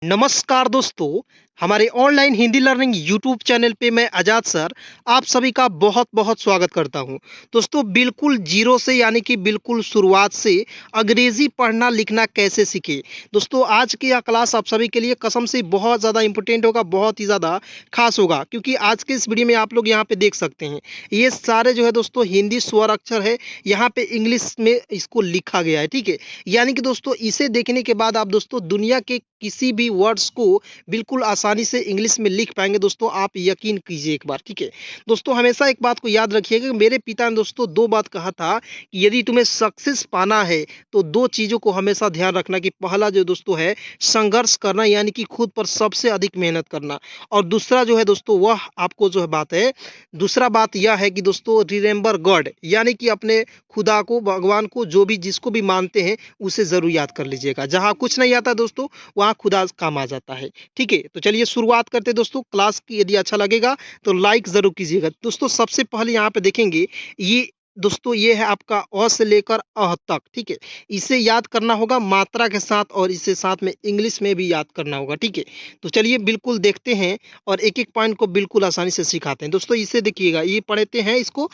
नमस्कार दोस्तों, हमारे online Hindi learning YouTube channel पे मैं आजाद सर आप सभी का बहुत-बहुत स्वागत करता हूं। दोस्तों बिल्कुल जीरो से यानी कि बिल्कुल शुरुआत से अंग्रेजी पढ़ना लिखना कैसे सीखें। दोस्तों आज की यह क्लास आप सभी के लिए कसम से बहुत ज़्यादा इम्पोर्टेंट होगा, बहुत ही ज़्यादा खास होगा क्योंकि आज के इस वीडियो में आप लोग यहाँ पे देख सकते हैं। ये सारे जो है दोस्तों हिंदी स्वर अक्षर है, यहाँ पे इंग्लिश में इसको लिखा गया है, ठीक है। यानी कि दोस्तों इसे देखने के बाद आप दोस्तों दुनिया के किसी भी वर्ड्स को बिल्कुल आसानी से इंग्लिश में लिख पाएंगे। दोस्तों आप यकीन कीजिए एक बार, ठीक है। दोस्तों हमेशा एक बात को याद रखिएगा कि मेरे पिता ने दोस्तों दो बात कहा था कि यदि तुम्हें सक्सेस पाना है तो दो चीज़ों को हमेशा ध्यान रखना कि पहला जो दोस्तों है संघर्ष करना यानी कि खुद पर सबसे अधिक मेहनत करना, और दूसरा जो है दोस्तों वह आपको जो है बात है, दूसरा बात यह है कि दोस्तों रिमेंबर गॉड यानी कि अपने खुदा को, भगवान को, जो भी जिसको भी मानते हैं उसे ज़रूर याद कर लीजिएगा। जहाँ कुछ नहीं आता दोस्तों वहाँ खुदा काम आ जाता है, ठीक है। तो चलिए शुरुआत करते हैं दोस्तों क्लास की। यदि अच्छा लगेगा तो लाइक ज़रूर कीजिएगा। दोस्तों सबसे पहले यहाँ पे देखेंगे ये दोस्तों ये है आपका अ से लेकर अह तक, ठीक है। इसे याद करना होगा मात्रा के साथ और इसे साथ में इंग्लिश में भी याद करना होगा, ठीक है। तो चलिए बिल्कुल देखते हैं और एक-एक पॉइंट को बिल्कुल आसानी से सिखाते हैं। दोस्तों इसे देखिएगा, ये पढ़ते हैं इसको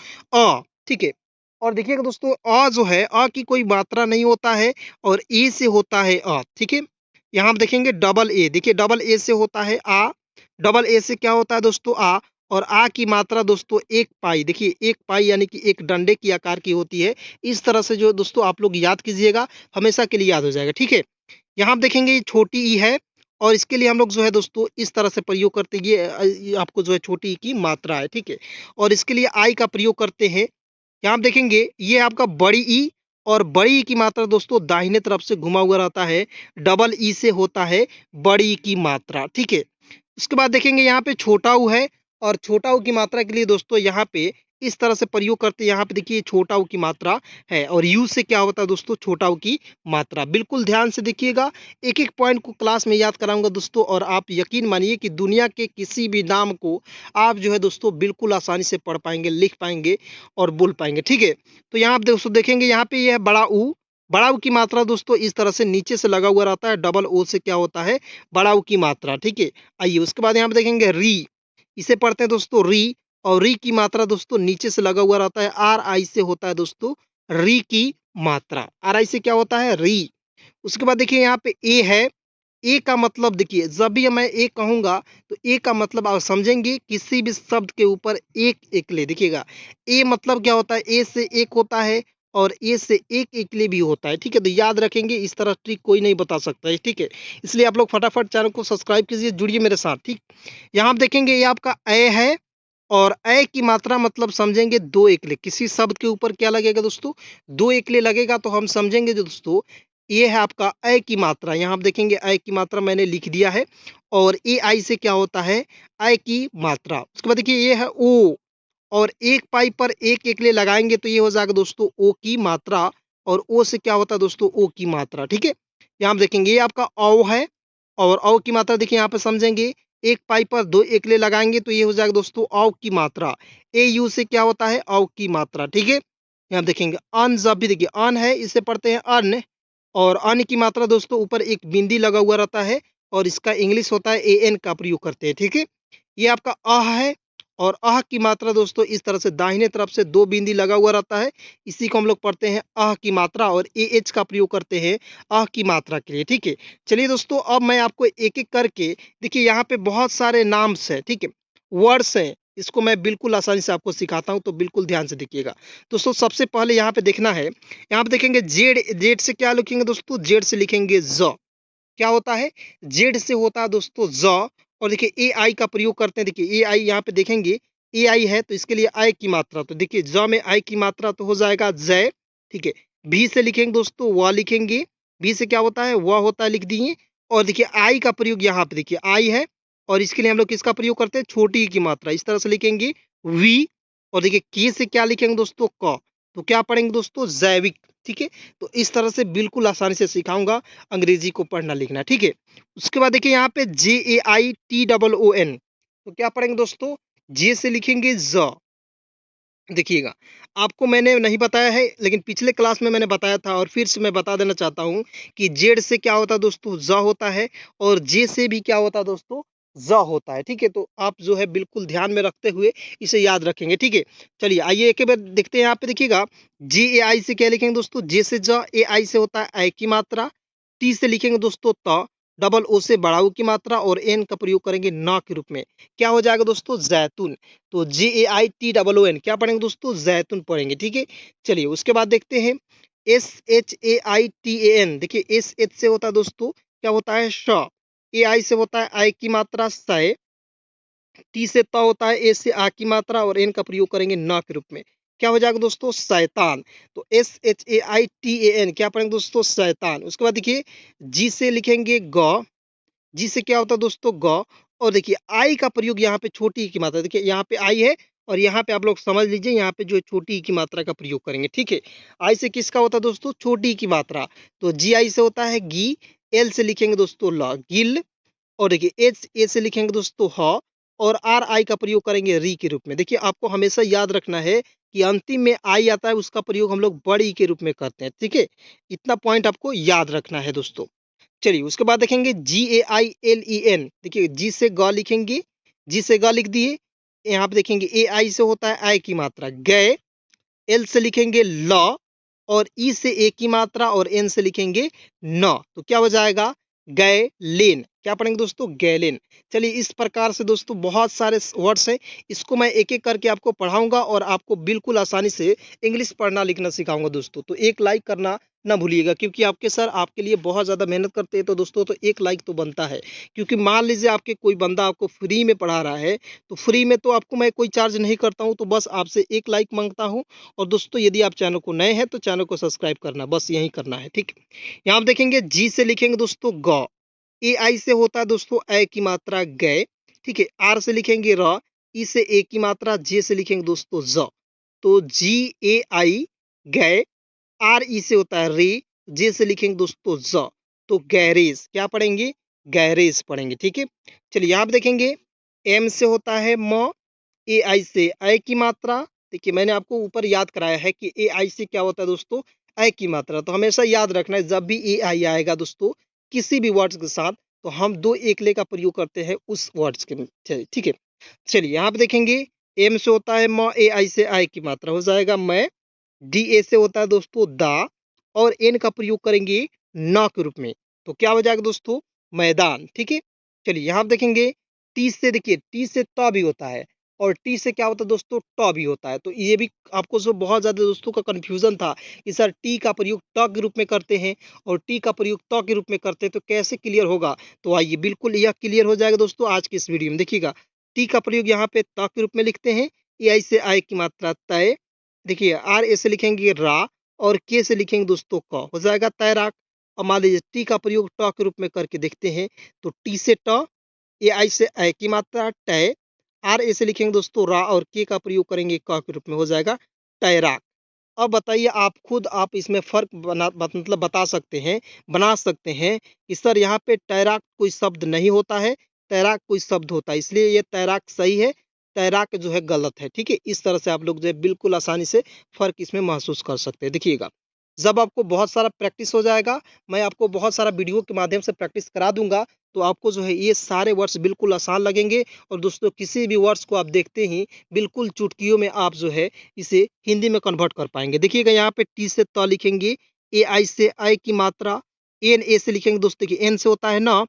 ठीक है। और देखिएगा दोस्तों जो है की कोई मात्रा नहीं होता है और ए से होता है ठीक है। यहाँ आप देखेंगे डबल ए, देखिए डबल ए से होता है आ, डबल ए से क्या होता है दोस्तों आ, और आ की मात्रा दोस्तों एक पाई, देखिए एक पाई यानी कि एक डंडे की आकार की होती है। इस तरह से जो दोस्तों आप लोग याद कीजिएगा, हमेशा के लिए याद हो जाएगा, ठीक है। यहाँ आप देखेंगे ये छोटी ई है और इसके लिए हम लोग जो है दोस्तों इस तरह से प्रयोग करते हैं। ये आपको जो है छोटी ई की मात्रा है, ठीक है। और इसके लिए आई का प्रयोग करते हैं। यहाँ आप देखेंगे ये आपका बड़ी ई, और बड़ी ई की मात्रा दोस्तों दाहिने तरफ से घुमा हुआ रहता है। डबल ई से होता है बड़ी ई की मात्रा, ठीक है। उसके बाद देखेंगे यहाँ पे छोटा ऊ है, और छोटा ऊ की मात्रा के लिए दोस्तों यहाँ पे इस तरह से प्रयोग करते हैं। यहाँ पे देखिए छोटा ऊ की मात्रा है और यू से क्या होता है दोस्तों छोटा ऊ की मात्रा। बिल्कुल ध्यान से देखिएगा, एक एक पॉइंट को क्लास में याद कराऊंगा दोस्तों, और आप यकीन मानिए कि दुनिया के किसी भी नाम को आप जो है दोस्तों बिल्कुल आसानी से पढ़ पाएंगे, लिख पाएंगे और बोल पाएंगे, ठीक है। तो यहाँ आप दोस्तों देखेंगे यहाँ पे यह है बड़ा ऊ, बड़ा ऊ की मात्रा दोस्तों इस तरह से नीचे से लगा हुआ रहता है। डबल ओ से क्या होता है बड़ा ऊ की मात्रा, ठीक है। आइए उसके बाद यहाँ पे देखेंगे री, इसे पढ़ते हैं दोस्तों री, और री की मात्रा दोस्तों नीचे से लगा हुआ रहता है। आर आई से होता है दोस्तों री की मात्रा, आर आई से क्या होता है री। उसके बाद देखिए यहाँ पे ए है, ए का मतलब देखिए जब भी मैं ए कहूंगा तो ए का मतलब आप समझेंगे किसी भी शब्द के ऊपर एक एकले, देखिएगा ए मतलब क्या होता है, ए से एक होता है और ए से एक एकले भी होता है, ठीक है। तो याद रखेंगे, इस तरह ट्रिक कोई नहीं बता सकता है, ठीक है। इसलिए आप लोग फटाफट चैनल को सब्सक्राइब कीजिए, जुड़िए मेरे साथ, ठीक। यहाँ आप देखेंगे ये आपका ए है, और ए की मात्रा मतलब समझेंगे दो एकले। किसी शब्द के ऊपर क्या लगेगा दोस्तों, दो एकले लगेगा तो हम समझेंगे दोस्तों ये है आपका ए की मात्रा। यहाँ आप देखेंगे ए की मात्रा मैंने लिख दिया है, और ए आई से क्या होता है ए की मात्रा। उसके बाद देखिए ये है ओ, और एक पाई पर एक एकले लगाएंगे तो ये हो जाएगा दोस्तों ओ की मात्रा, और ओ से क्या होता है दोस्तों ओ की मात्रा, ठीक है। यहाँ आप देखेंगे ये आपका औ है, और औ की मात्रा देखिए यहाँ पे समझेंगे एक पाई पर दो एकले लगाएंगे तो ये हो जाएगा दोस्तों औ की मात्रा। ए यू से क्या होता है औ की मात्रा, ठीक है। यहाँ देखेंगे अन, जब भी देखिए अन है इसे पढ़ते हैं अन, और अन की मात्रा दोस्तों ऊपर एक बिंदी लगा हुआ रहता है और इसका इंग्लिश होता है ए एन का प्रयोग करते हैं, ठीक है। ये आपका अह है, और अह की मात्रा दोस्तों इस तरह से दाहिने तरफ से दो बिंदी लगा हुआ रहता है। इसी को हम लोग पढ़ते हैं अह की मात्रा, और ए एच का प्रयोग करते हैं अह की मात्रा के लिए, ठीक है। चलिए दोस्तों अब मैं आपको एक एक करके, देखिए यहाँ पे बहुत सारे नाम्स हैं, ठीक है, वर्ड्स हैं, इसको मैं बिल्कुल आसानी से आपको सिखाता हूँ, तो बिल्कुल ध्यान से देखिएगा। दोस्तों सबसे पहले यहाँ पे देखना है, यहाँ पे देखेंगे जेड, जेड से क्या लिखेंगे दोस्तों, जेड से लिखेंगे ज। क्या होता है जेड से होता है दोस्तों ज। और देखिए ए आई का प्रयोग करते हैं, देखिए ए आई यहाँ पे देखेंगे ए आई है तो इसके लिए आई की मात्रा, तो देखिए ज में आई की मात्रा तो हो जाएगा जय, ठीक है। भी से लिखेंगे दोस्तों व लिखेंगे, भी से क्या होता है वह होता है, लिख दिए। और देखिए आई का प्रयोग यहाँ पे देखिए आई है, और इसके लिए हम लोग किसका प्रयोग करते हैं छोटी ई की मात्रा, इस तरह से लिखेंगे वी। और देखिए के से क्या लिखेंगे दोस्तों क, तो क्या पढ़ेंगे दोस्तों जैविक, ठीक है। तो इस तरह से बिल्कुल आसानी से सिखाऊंगा अंग्रेजी को पढ़ना लिखना, ठीक है। उसके बाद देखिए यहाँ पे J A I T double O N, तो क्या पढ़ेंगे दोस्तों जे से लिखेंगे ज, देखिएगा आपको मैंने नहीं बताया है, लेकिन पिछले क्लास में मैंने बताया था और फिर से मैं बता देना चाहता हूँ कि जेड से क्या होता है दोस्तों, ज होता है, और जे से भी क्या होता है दोस्तों, ज होता है। ठीक है, तो आप जो है बिल्कुल ध्यान में रखते हुए इसे याद रखेंगे। ठीक है, चलिए आइए एक बार देखते हैं। यहाँ पे देखिएगा, जी ए आई से क्या लिखेंगे दोस्तों, जे से ज, ए आई से होता है आई की मात्रा, टी से लिखेंगे दोस्तों त, डबल ओ से बड़ा ऊ की मात्रा, और एन का प्रयोग करेंगे न के रूप में। क्या हो जाएगा दोस्तों, जैतून। तो J A I T double O N क्या पढ़ेंगे दोस्तों, जैतून पढ़ेंगे। ठीक है, चलिए उसके बाद देखते हैं, S H A I T A N. देखिए एस एच से होता है दोस्तों, क्या होता है, श। ए आई से होता है आई की मात्रा, सय। टी से त होता है, ए से आ की मात्रा, और एन का प्रयोग करेंगे न के रूप में। क्या हो जाएगा दोस्तों, शैतान। तो S H A I T A N क्या पढ़ेंगे दोस्तों, शैतान। उसके बाद देखिए, जी से लिखेंगे ग। जी से क्या होता है दोस्तों, ग। और देखिए आई का प्रयोग यहाँ पे छोटी ई की मात्रा, देखिए यहाँ पे आई है, और यहाँ पे आप लोग समझ लीजिए, यहाँ पे जो है छोटी ई की मात्रा का प्रयोग करेंगे। ठीक है, आई से किसका होता है दोस्तों, छोटी ई की मात्रा। तो जी आई से होता है गी। एल से लिखेंगे दोस्तों ल, गिल। और देखिए एच ए से लिखेंगे दोस्तों ह। और आर आई का प्रयोग करेंगे री के रूप में। देखिए आपको हमेशा याद रखना है कि अंतिम में आई आता है, उसका प्रयोग हम लोग बड़ी के रूप में करते हैं। ठीक है, इतना पॉइंट आपको याद रखना है दोस्तों। चलिए उसके बाद देखेंगे, जी ए आई एल ई एन। देखिए जी से ग लिखेंगे, जी से ग लिख दिए। यहाँ पे देखेंगे ए आई से होता है आई की मात्रा, गए। एल से लिखेंगे ल, और ई से ए की मात्रा, और एन से लिखेंगे न। तो क्या हो जाएगा, गए लेन। क्या पढ़ेंगे दोस्तों, गैलेन। चलिए इस प्रकार से दोस्तों बहुत सारे वर्ड्स हैं, इसको मैं एक एक करके आपको पढ़ाऊंगा और आपको बिल्कुल आसानी से इंग्लिश पढ़ना लिखना सिखाऊंगा दोस्तों। तो एक लाइक करना ना भूलिएगा, क्योंकि आपके सर आपके लिए बहुत ज़्यादा मेहनत करते हैं। तो दोस्तों तो एक लाइक तो बनता है, क्योंकि मान लीजिए आपके कोई बंदा आपको फ्री में पढ़ा रहा है, तो फ्री में तो आपको मैं कोई चार्ज नहीं करता हूँ, तो बस आपसे एक लाइक मांगता हूँ। और दोस्तों यदि आप चैनल को नए हैं तो चैनल को सब्सक्राइब करना, बस यही करना है। ठीक, यहाँ आप देखेंगे जी से लिखेंगे दोस्तों ग। ए आई से होता है दोस्तों ए की मात्रा, गए। ठीक है, आर से लिखेंगे र। ई से ए की मात्रा, जे से लिखेंगे दोस्तों ज। तो जी ए आई गए, आर ई से होता है रे, जे से लिखेंगे दोस्तों ज। तो गैरेज क्या पढ़ेंगे, गैरेज पढ़ेंगे। ठीक है, चलिए यहाँ पे देखेंगे, एम से होता है म। ए आई से आई की मात्रा। देखिए मैंने आपको ऊपर याद कराया है कि ए आई से क्या होता है दोस्तों, आई की मात्रा। तो हमेशा याद रखना है, जब भी ए आई आएगा दोस्तों किसी भी वर्ड्स के साथ, तो हम दो एकले का प्रयोग करते हैं उस वर्ड्स के। ठीक है, चलिए यहाँ पे देखेंगे, एम से होता है म, ए आई से आई की मात्रा हो जाएगा मैं। डी ए से होता है दोस्तों दा, और एन का प्रयोग करेंगे न के रूप में। तो क्या हो जाएगा दोस्तों, मैदान। ठीक है, चलिए यहाँ पे देखेंगे, टी से देखिए, टी से त भी होता है, और टी से क्या होता है दोस्तों, ट भी होता है। तो ये भी आपको जो बहुत ज़्यादा दोस्तों का कन्फ्यूजन था कि सर टी का प्रयोग ट के रूप में करते हैं और टी का प्रयोग त के रूप में करते हैं, तो कैसे क्लियर होगा। तो आइए बिल्कुल यह क्लियर हो जाएगा दोस्तों आज की इस वीडियो में। देखिएगा, टी का प्रयोग यहाँ पे त के रूप में लिखते हैं, ए आई से आई की मात्रा तय। देखिए आर ए से लिखेंगे रा, और के से लिखेंगे दोस्तों क, हो जाएगा तैराक। और मान लीजिए टी का प्रयोग ट के रूप में करके देखते हैं, तो टी से ट, ए आई से आई की मात्रा टय, आर ए से लिखेंगे दोस्तों रा, और के का प्रयोग करेंगे क के रूप में, हो जाएगा तैराक। अब बताइए आप खुद, आप इसमें फ़र्क मतलब बता सकते हैं, बना सकते हैं कि सर यहाँ पे तैराक कोई शब्द नहीं होता है, तैराक कोई शब्द होता है, इसलिए ये तैराक सही है, तैराक जो है गलत है। ठीक है, इस तरह से आप लोग जो है बिल्कुल आसानी से फ़र्क इसमें महसूस कर सकते हैं। देखिएगा, जब आपको बहुत सारा प्रैक्टिस हो जाएगा, मैं आपको बहुत सारा वीडियो के माध्यम से प्रैक्टिस करा दूंगा, तो आपको जो है ये सारे वर्ड्स बिल्कुल आसान लगेंगे। और दोस्तों किसी भी वर्ड्स को आप देखते ही बिल्कुल चुटकियों में आप जो है इसे हिंदी में कन्वर्ट कर पाएंगे। देखिएगा यहाँ पे टी से त लिखेंगे, ए आई से आई की मात्रा, एन ए से लिखेंगे दोस्तों कि एन से होता है ना,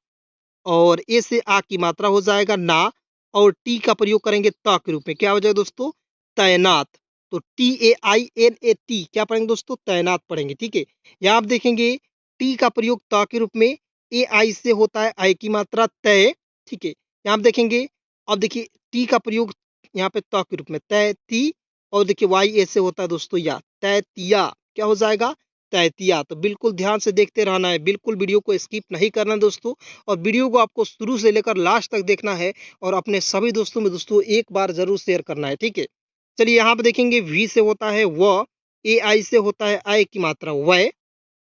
और ए से आ की मात्रा हो जाएगा ना, और टी का प्रयोग करेंगे त के रूप में। क्या हो जाएगा दोस्तों, तैनात। तो T A I N A T क्या पढ़ेंगे दोस्तों, तैनात पढ़ेंगे। ठीक है, यहाँ आप देखेंगे टी का प्रयोग त के रूप में, ए आई से होता है आई की मात्रा तय। ठीक है, यहाँ आप देखेंगे, अब देखिए टी का प्रयोग यहाँ पे त के रूप में, तय ती। और देखिए वाई ए से होता है दोस्तों या, तैतिया। क्या हो जाएगा, तैतिया। तो बिल्कुल ध्यान से देखते रहना है, बिल्कुल वीडियो को स्किप नहीं करना दोस्तों, और वीडियो को आपको शुरू से लेकर लास्ट तक देखना है, और अपने सभी दोस्तों में दोस्तों एक बार जरूर शेयर करना है। ठीक है, चलिए यहाँ पे देखेंगे, वी से होता है व, ए आई से होता है आई की मात्रा वय,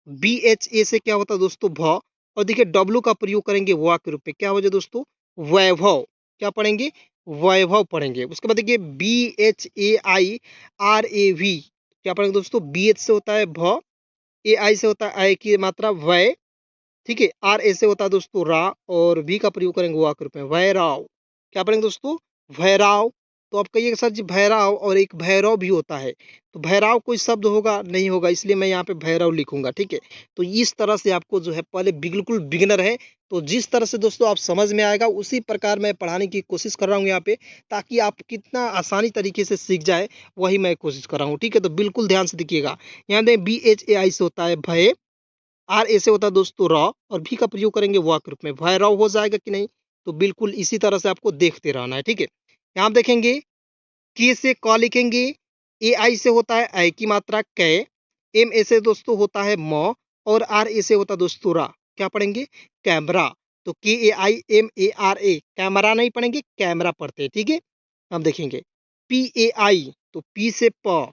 बी एच ए से क्या होता है दोस्तों भ, और देखिए डब्लू का प्रयोग करेंगे वा के रूप में। क्या हो जाए दोस्तों, वैभव। क्या पढ़ेंगे, वैभव पढ़ेंगे। उसके बाद देखिए B H A I R A V, क्या पढ़ेंगे दोस्तों, बी एच से होता है भ, ए आई से होता है आय की मात्रा वय, ठीक है, आर ए से होता है दोस्तों रा, और वी का प्रयोग करेंगे वाक रूप में वैराव। क्या पढ़ेंगे दोस्तों, भैराव। तो आप कहिएगा सर जी भैराव और एक भैरव भी होता है, तो भैराव कोई शब्द होगा नहीं होगा, इसलिए मैं यहाँ पे भैरव लिखूंगा, ठीक है। तो इस तरह से आपको जो है, पहले बिल्कुल बिगिनर है, तो जिस तरह से दोस्तों आप समझ में आएगा उसी प्रकार मैं पढ़ाने की कोशिश कर रहा हूँ यहाँ पे, ताकि आप कितना आसानी तरीके से सीख जाए, वही मैं कोशिश कर रहा हूँ, ठीक है। तो बिल्कुल ध्यान से देखिएगा, यहाँ दें बी एच ए आई से होता है भय, आर ए से होता है दोस्तों रॉ, और भी का प्रयोग करेंगे वाक रूप में भैरव हो जाएगा कि नहीं। तो बिल्कुल इसी तरह से आपको देखते रहना है, ठीक है। यहाँ आप देखेंगे के से क लिखेंगे, ए आई से होता है आई की मात्रा कै, एम ए से दोस्तों होता है म, और आर ए से होता है दोस्तों रा। क्या पढ़ेंगे, कैमरा। तो K A I M A R A, camera नहीं पढ़ेंगे, कैमरा पढ़ते हैं, ठीक है। हम देखेंगे पी ए आई, तो पी से प,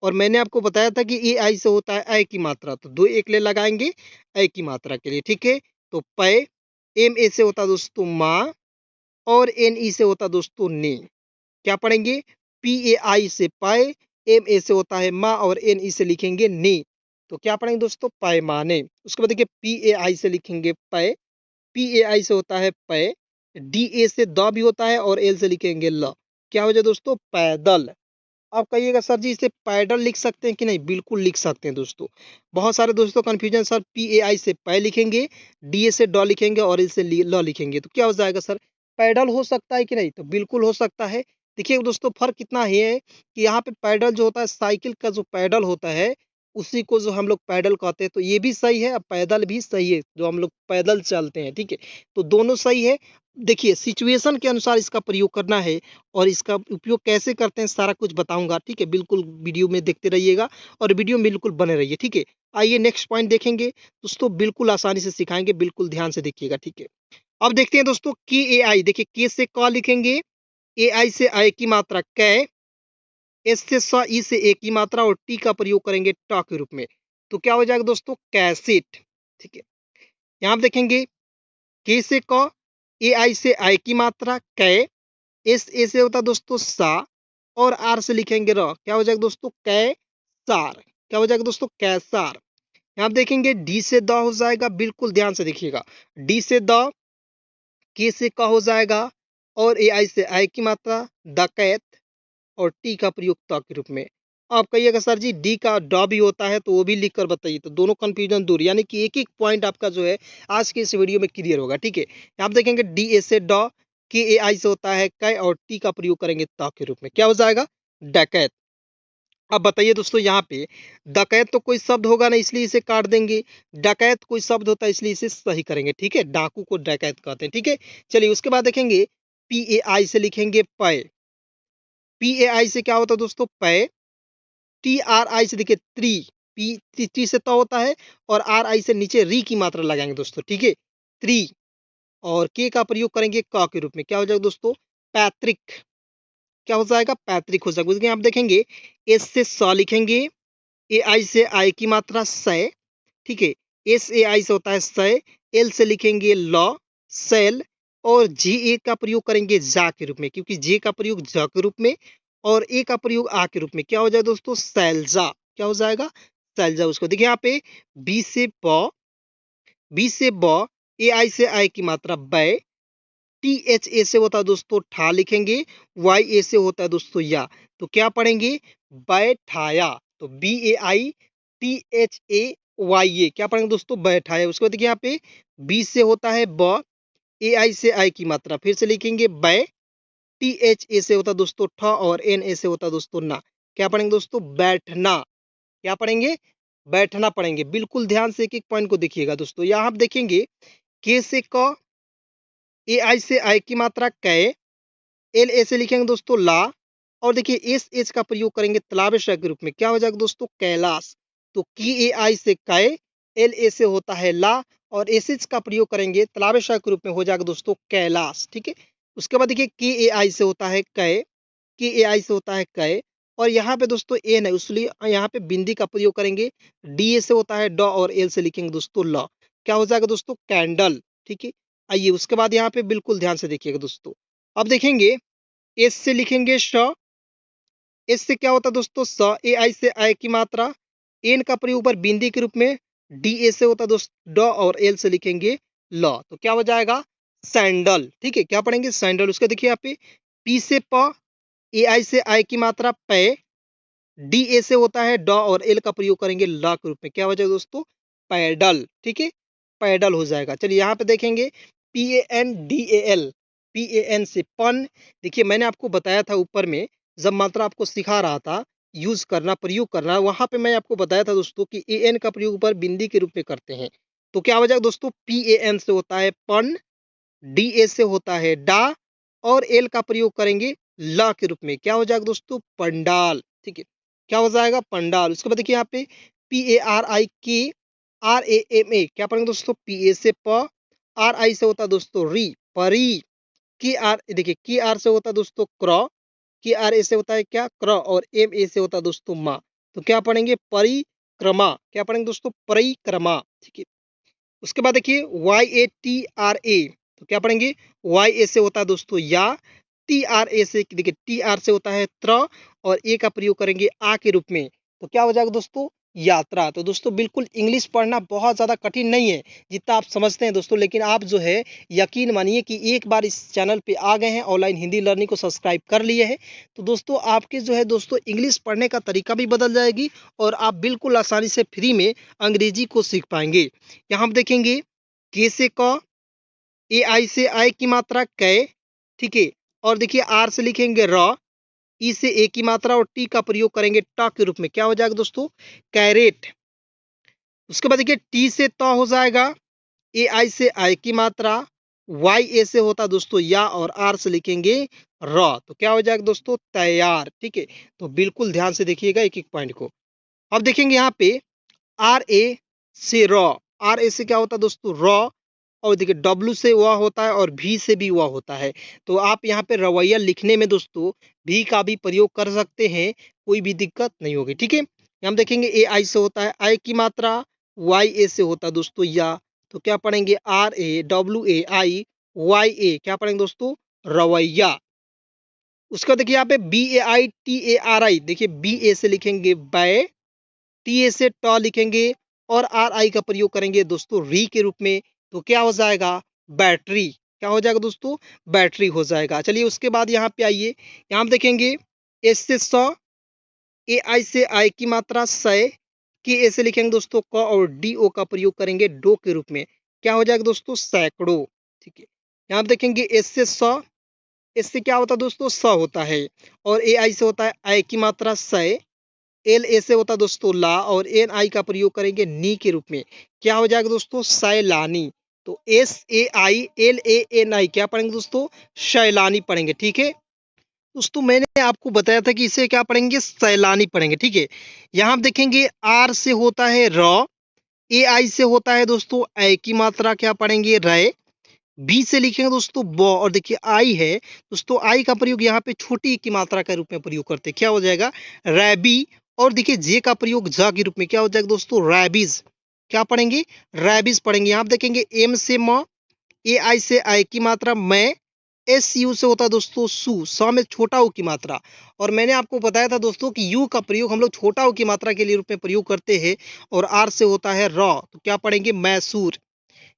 और मैंने आपको बताया था कि ए आई से होता है ऐ की मात्रा, तो दो एक ले लगाएंगे ऐ की मात्रा के लिए, ठीक है। तो पै, एम ए से होता है दोस्तों माँ, और एन ई से होता है दोस्तों ने। क्या पढ़ेंगे, पी ए आई से पाए, एम ए से होता है माँ, और एन ई से लिखेंगे ने। तो क्या पढ़ेंगे दोस्तों, पैमाने। उसके बाद देखिए पी ए आई से लिखेंगे पै, पी ए आई से होता है पै, डी ए से द भी होता है, और एल से लिखेंगे ल। क्या हो जाए दोस्तों, पैदल। आप कहिएगा सर जी इसे पैडल लिख सकते हैं कि नहीं, बिल्कुल लिख सकते हैं दोस्तों। बहुत सारे दोस्तों कंफ्यूजन, सर पी ए आई से पै लिखेंगे, डी ए से ड लिखेंगे, और एल से ल लिखेंगे, तो क्या हो जाएगा सर, पैडल हो सकता है कि नहीं, तो बिल्कुल हो सकता है। देखिए दोस्तों फर्क कितना है कि यहाँ पे पैडल जो होता है, साइकिल का जो पैडल होता है, उसी को जो हम लोग पैडल कहते हैं, तो ये भी सही है, और पैदल भी सही है, जो हम लोग पैदल चलते हैं, ठीक है। तो दोनों सही है। देखिए सिचुएशन के अनुसार इसका प्रयोग करना है, और इसका उपयोग कैसे करते हैं सारा कुछ बताऊंगा, ठीक है। बिल्कुल वीडियो में देखते रहिएगा, और वीडियो में बिल्कुल बने रहिए, ठीक है। आइए नेक्स्ट पॉइंट देखेंगे दोस्तों, बिल्कुल आसानी से सिखाएंगे, बिल्कुल ध्यान से देखिएगा, ठीक है। अब देखते हैं दोस्तों के ए आई, देखिए के से क लिखेंगे, ए आई से आई की मात्रा कै, एस से स, ई से ए की मात्रा, और टी का प्रयोग करेंगे ट के रूप में। तो क्या हो जाएगा दोस्तों, कैसेट, ठीक है। यहाँ आप देखेंगे के से क, ए आई से आई की मात्रा कै, एस ए से होता है दोस्तों सा, और आर से लिखेंगे र। क्या हो जाएगा दोस्तों, कैसार। क्या हो जाएगा दोस्तों, कैसार। यहाँ आप देखेंगे डी से द हो जाएगा, बिल्कुल ध्यान से देखिएगा, डी से द, के से क हो जाएगा, और ए आई से आई की मात्रा डकैत, और टी का प्रयोग त के रूप में। आप कहिएगा सर जी डी का ड भी होता है, तो वो भी लिख कर बताइए, तो दोनों कंफ्यूजन दूर, यानी कि एक एक पॉइंट आपका जो है आज के इस वीडियो में क्लियर होगा, ठीक है। आप देखेंगे डी ए से ड, के ए आई से होता है कै, और टी का प्रयोग करेंगे त के रूप में। क्या हो जाएगा, डकैत। अब बताइए दोस्तों यहाँ पे डकैत तो कोई शब्द होगा ना, इसलिए इसे काट देंगे। डकैत कोई शब्द होता है, इसलिए इसे सही करेंगे, ठीक है। डाकू को डकैत कहते हैं, ठीक है। चलिए उसके बाद देखेंगे पी ए आई से लिखेंगे पै, पी ए आई से क्या होता है दोस्तों, पै, टी आर आई से देखिए त्री, पी टी से तो होता है, और आर आई से नीचे री की मात्रा लगाएंगे दोस्तों, ठीक है, त्री। और के का प्रयोग करेंगे क के रूप में। क्या हो जाएगा दोस्तों, पैतृक। क्या हो जाएगा, पैतृक हो जाएगा। देखिए आप देखेंगे एस से स लिखेंगे, ए आई से आई की मात्रा सै, ठीक है, एस ए आई से होता है सै, एल से लिखेंगे ल, सेल, और जी ए का प्रयोग करेंगे जा के रूप में, क्योंकि जे का प्रयोग ज के रूप में, और ए का प्रयोग आ के रूप में। क्या हो जाएगा दोस्तों, सैलजा। क्या हो जाएगा, सैलजा। उसको देखिए यहाँ पे बी से ब, बी से ब, ए आई से आई की मात्रा बै, टी एच ए से होता है दोस्तों ठा लिखेंगे, वाई ए से होता है दोस्तों या। तो क्या पढ़ेंगे, बैठाया। तो B A I T H A Y A, क्या पढ़ेंगे दोस्तों, बैठाया। उसके बाद देखिए यहाँ पे बी से होता है ब, ए आई से आई की मात्रा, फिर से लिखेंगे बै, टी एच ए से होता है दोस्तों ठ, और एन ए से होता है दोस्तों ना। क्या पढ़ेंगे दोस्तों, बैठना। क्या पढ़ेंगे, बैठना पढ़ेंगे। बिल्कुल ध्यान से एक एक पॉइंट को देखिएगा दोस्तों। यहाँ आप देखेंगे के से क, ए आई से आई की मात्रा कै, एल ए से लिखेंगे दोस्तों ला, और देखिए एस एच का प्रयोग करेंगे तलाबेशा के रूप में। क्या हो जाएगा दोस्तों, कैलाश। तो की ए आई से कै, एल ए से होता है ला, और एस एच का प्रयोग करेंगे तलाबेशा के रूप में, हो जाएगा दोस्तों कैलाश, ठीक है। उसके बाद देखिए के ए आई से होता है कै, के ए आई से होता है कै, और यहाँ पे दोस्तों एन है, इसलिए यहाँ पे बिंदी का प्रयोग करेंगे। डी ए से होता है ड, और एल से लिखेंगे दोस्तों ल। क्या हो जाएगा दोस्तों, कैंडल, ठीक है। आइए उसके बाद यहाँ पे बिल्कुल ध्यान से देखिएगा दोस्तों। अब देखेंगे एस से लिखेंगे श, एस से क्या होता है दोस्तों स, ए आई से आय की मात्रा, एन का प्रयोग ऊपर बिंदी के रूप में, डी ए से होता है दोस्तों ड, और एल से लिखेंगे ल। तो क्या हो जाएगा सैंडल। ठीक है, क्या पढ़ेंगे सैंडल। उसका देखिए यहाँ पे पी से प, ए आई से आय की मात्रा पै, डी ए से होता है ड, और एल का प्रयोग करेंगे ल के रूप में, क्या हो जाएगा दोस्तों पैडल। ठीक है, पैडल हो जाएगा। चलिए यहाँ पे देखेंगे P A N D A L, P A N से पन। देखिए मैंने आपको बताया था ऊपर में जब मात्रा आपको सिखा रहा था यूज करना, प्रयोग करना, वहां पे मैं आपको बताया था दोस्तों कि ए एन का प्रयोग ऊपर बिंदी के रूप में करते हैं। तो क्या हो जाएगा दोस्तों पी ए एन से होता है पन, डी ए से होता है डा, और एल का प्रयोग करेंगे ला के रूप में, क्या हो जाएगा दोस्तों पंडाल। ठीक है, क्या हो जाएगा पंडाल। उसके बाद देखिए यहाँ पे पी ए आर आई के, आर ए एम ए, क्या पढ़ेंगे दोस्तों पी ए से प, आर आई से होता है दोस्तों री, परी, की आर, देखिए की आर से होता है दोस्तों क्र, की आर ए से होता है क्या क्र, और एम ए से होता है दोस्तों मा। तो क्या पढ़ेंगे परिक्रमा, क्या पढ़ेंगे दोस्तों परिक्रमा। ठीक है, उसके बाद देखिए Y A T R A, तो क्या पढ़ेंगे वाई ए से होता है दोस्तों या, टी आर ए से देखिए टी आर से होता है त्र, और ए का प्रयोग करेंगे आ के रूप में, तो क्या हो जाएगा दोस्तों यात्रा। तो दोस्तों बिल्कुल इंग्लिश पढ़ना बहुत ज़्यादा कठिन नहीं है जितना आप समझते हैं दोस्तों, लेकिन आप जो है यकीन मानिए कि एक बार इस चैनल पे आ गए हैं, ऑनलाइन हिंदी लर्निंग को सब्सक्राइब कर लिए हैं, तो दोस्तों आपके जो है दोस्तों इंग्लिश पढ़ने का तरीका भी बदल जाएगी, और आप बिल्कुल आसानी से फ्री में अंग्रेजी को सीख पाएंगे। यहाँ हम देखेंगे के से क, ए आई से आय की मात्रा कै, ठीक है, और देखिए आर से लिखेंगे र, ई से ए की मात्रा, और टी का प्रयोग करेंगे ट के रूप में, क्या हो जाएगा दोस्तों कैरेट। उसके बाद देखिए टी से त हो जाएगा, ए आई से आय की मात्रा, वाई ए से होता दोस्तों या, और आर से लिखेंगे र, तो क्या हो जाएगा दोस्तों तैयार। ठीक है, तो बिल्कुल ध्यान से देखिएगा एक एक पॉइंट को। अब देखेंगे यहाँ पे आर ए से र, आर ए से क्या होता है दोस्तों र, और देखिए डब्ल्यू से वह होता है, और भी से भी वह होता है। तो आप यहाँ पे रवैया लिखने में दोस्तों भी का भी प्रयोग कर सकते हैं, कोई भी दिक्कत नहीं होगी। ठीक है, हम देखेंगे ए आई से होता है आई की मात्रा, वाई ए से होता है दोस्तों या, तो क्या पढ़ेंगे R A W A I Y A, क्या पढ़ेंगे दोस्तों रवैया। उसका देखिए यहाँ पे B A I T A R I, देखिए बी ए से लिखेंगे बै, टी ए से ट लिखेंगे, और आर आई का प्रयोग करेंगे दोस्तों री के रूप में, तो क्या हो जाएगा बैटरी, क्या हो जाएगा दोस्तों बैटरी हो जाएगा। चलिए उसके बाद यहाँ पे आइए, यहाँ हम देखेंगे एस से स, ए आई से आई की मात्रा सै, के ए से लिखेंगे दोस्तों क, और डी ओ का प्रयोग करेंगे डो के रूप में, क्या हो जाएगा दोस्तों सैकड़ों। ठीक है, यहाँ आप देखेंगे एस से स, इससे क्या होता है दोस्तों स होता है, और ए आई से होता है आई की मात्रा सै, एल ए से होता है दोस्तों ला, और एन आई का प्रयोग करेंगे नी के रूप में, क्या हो जाएगा दोस्तों सैलानी। तो S A I L A N I क्या पढ़ेंगे दोस्तों सैलानी पढ़ेंगे। ठीक है दोस्तों, मैंने आपको बताया था कि इसे क्या पढ़ेंगे सैलानी पढ़ेंगे। ठीक है, यहाँ आप देखेंगे आर से होता है र, ए आई से होता है दोस्तों ए की मात्रा, क्या पढ़ेंगे रे, बी से लिखेंगे दोस्तों ब, और देखिए आई है दोस्तों, आई का प्रयोग यहाँ पे छोटी की मात्रा के रूप में प्रयोग करते हैं, क्या हो जाएगा रैबी, और देखिए जे का प्रयोग ज के रूप में, क्या हो जाएगा दोस्तों रैबिज, क्या पढ़ेंगे रैबिज पढ़ेंगे। यहाँ आप देखेंगे एम से म, ए आई से आई की मात्रा मैं, एस यू से होता है दोस्तों सु, स में छोटा ऊ की मात्रा, और मैंने आपको बताया था दोस्तों कि यू का प्रयोग हम लोग छोटा ऊ की मात्रा के लिए रूप में प्रयोग करते हैं, और आर से होता है र, तो क्या पढ़ेंगे मैसूर।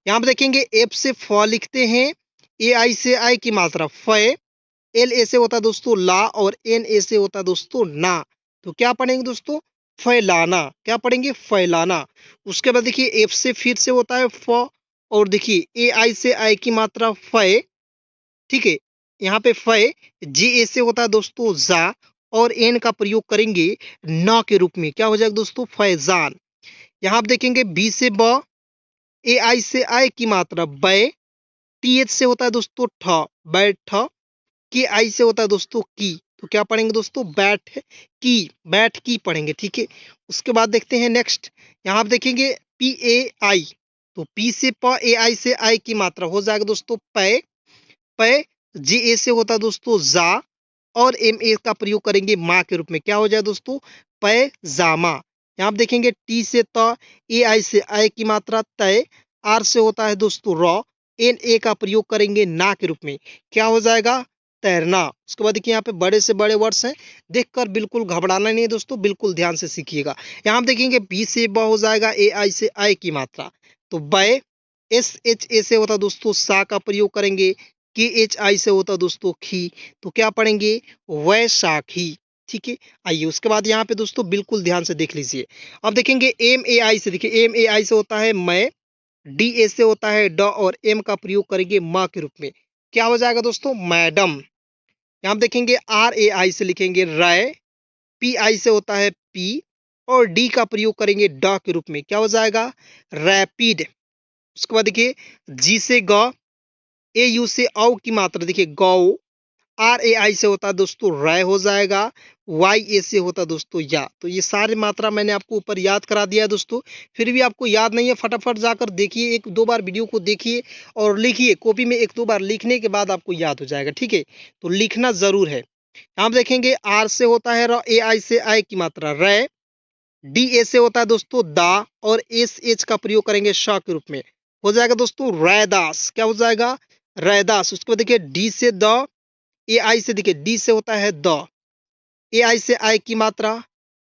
यहाँ पे देखेंगे एफ से फ लिखते हैं, ए आई से आई की मात्रा फ, एल ए से होता है दोस्तों ला, और एन ए से होता है दोस्तों ना, तो क्या पढ़ेंगे दोस्तों फैलाना, क्या पढ़ेंगे फैलाना। उसके बाद देखिए एफ से फिर से होता है फ, और देखिए ए आई से आई की मात्रा फ, ठीक है, यहाँ पे फ, जे ए से होता है दोस्तों जा, और एन का प्रयोग करेंगे न के रूप में, क्या हो जाएगा दोस्तों फैजान। यहाँ आप देखेंगे बी से ब, ए आई से आई की मात्रा बै, टी एच से होता है दोस्तों ठ, बैठ, के आई से होता है दोस्तों की, तो क्या पढ़ेंगे दोस्तों बैठ की पढ़ेंगे। ठीक है, उसके बाद देखते हैं नेक्स्ट, यहाँ आप देखेंगे पी ए आई, तो पी से प, ए आई से आई की मात्रा हो जाएगा दोस्तों पै, पै, जे ए से होता है दोस्तों जा, और एम ए का प्रयोग करेंगे माँ के रूप में, क्या हो जाए दोस्तों पैजामा। यहाँ आप देखेंगे टी से त, ए आई से आई की मात्रा तय, आर से होता है दोस्तों र, एन ए का प्रयोग करेंगे ना के रूप में, क्या हो जाएगा तैरना। उसके बाद देखिए यहाँ पे बड़े से बड़े वर्ड्स हैं, देखकर बिल्कुल घबराना नहीं है दोस्तों, बिल्कुल ध्यान से सीखिएगा। यहाँ हम देखेंगे बी से ब हो जाएगा, ए आई से आय की मात्रा, तो बै। एस एच ए से होता है दोस्तों सा का प्रयोग करेंगे, के एच आई से होता है दोस्तों खी, तो क्या पढ़ेंगे वैशाखी। ठीक है, आइए उसके बाद यहाँ पे दोस्तों बिल्कुल ध्यान से देख लीजिए। अब देखेंगे एम ए आई से, देखिए एम ए आई से होता है मैं, डी ए से होता है ड, और एम का प्रयोग करेंगे माँ के रूप में, क्या हो जाएगा दोस्तों मैडम। यहाँ हम देखेंगे आर ए आई से लिखेंगे राय, पी आई से होता है पी, और डी का प्रयोग करेंगे ड के रूप में, क्या हो जाएगा रैपिड। उसके बाद देखिए जी से ग, ए यू से औ की मात्रा, देखिए गौ। आर ए आई से होता है दोस्तों राय हो जाएगा, वाई ए से होता है दोस्तों या। तो ये सारी मात्रा मैंने आपको ऊपर याद करा दिया है दोस्तों, फिर भी आपको याद नहीं है फटाफट जाकर देखिए, एक दो बार वीडियो को देखिए और लिखिए, कॉपी में एक दो बार लिखने के बाद आपको याद हो जाएगा। ठीक है, तो लिखना जरूर है। आप देखेंगे आर से होता है र, ए आई से आय की मात्रा रै, डी ए से होता है दोस्तों दा, और एस एच का प्रयोग करेंगे श के रूप में, हो जाएगा दोस्तों रैदास, क्या हो जाएगा रैदास। उसके बाद देखिए डी से द, ए आई से, देखिए डी से होता है द, ए आई से आई की मात्रा,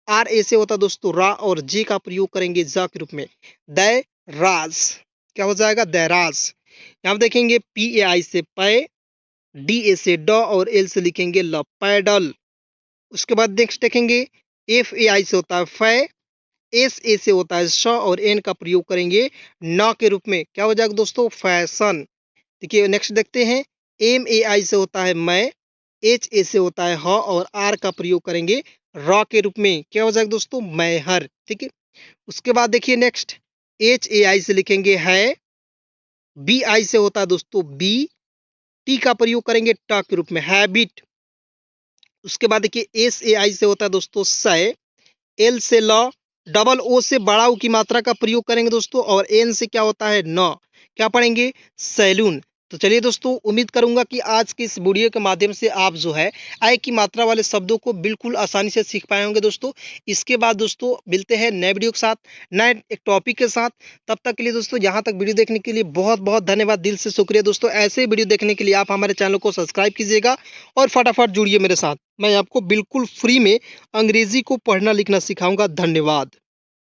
आर ए से होता है दोस्तों रा, और जे का प्रयोग करेंगे जा के रूप में, दैराज, क्या हो जाएगा दैराज। यहाँ देखेंगे पी ए आई से पै, डी ए से ड, और एल से लिखेंगे ल, पैडल। उसके बाद नेक्स्ट देखेंगे एफ ए आई से होता है फै, एस ए से होता है श, और एन का प्रयोग करेंगे न के रूप में, क्या हो जाएगा दोस्तों फैशन। देखिए नेक्स्ट देखते हैं, एम ए आई से होता है मैं, एच ए से होता है ह, और आर का प्रयोग करेंगे र के रूप में, क्या हो जाएगा दोस्तों मैहर। ठीक है, उसके बाद देखिए नेक्स्ट एच ए आई से लिखेंगे है, बी आई से होता है दोस्तों बी, टी का प्रयोग करेंगे ट के रूप में हैबिट। उसके बाद देखिए एस ए आई से होता है दोस्तों सय, एल से ल, डबल ओ से बड़ा ऊ की मात्रा का प्रयोग करेंगे दोस्तों, और एन से क्या होता है न, क्या पढ़ेंगे सैलून। तो चलिए दोस्तों, उम्मीद करूंगा कि आज के इस वीडियो के माध्यम से आप जो है आय की मात्रा वाले शब्दों को बिल्कुल आसानी से सीख पाए होंगे दोस्तों। इसके बाद दोस्तों मिलते हैं नए वीडियो के साथ, नए एक टॉपिक के साथ। तब तक के लिए दोस्तों, यहाँ तक वीडियो देखने के लिए बहुत बहुत धन्यवाद, दिल से शुक्रिया दोस्तों। ऐसे वीडियो देखने के लिए आप हमारे चैनल को सब्सक्राइब कीजिएगा और फटाफट जुड़िए मेरे साथ। मैं आपको बिल्कुल फ्री में अंग्रेजी को पढ़ना लिखना सिखाऊंगा। धन्यवाद।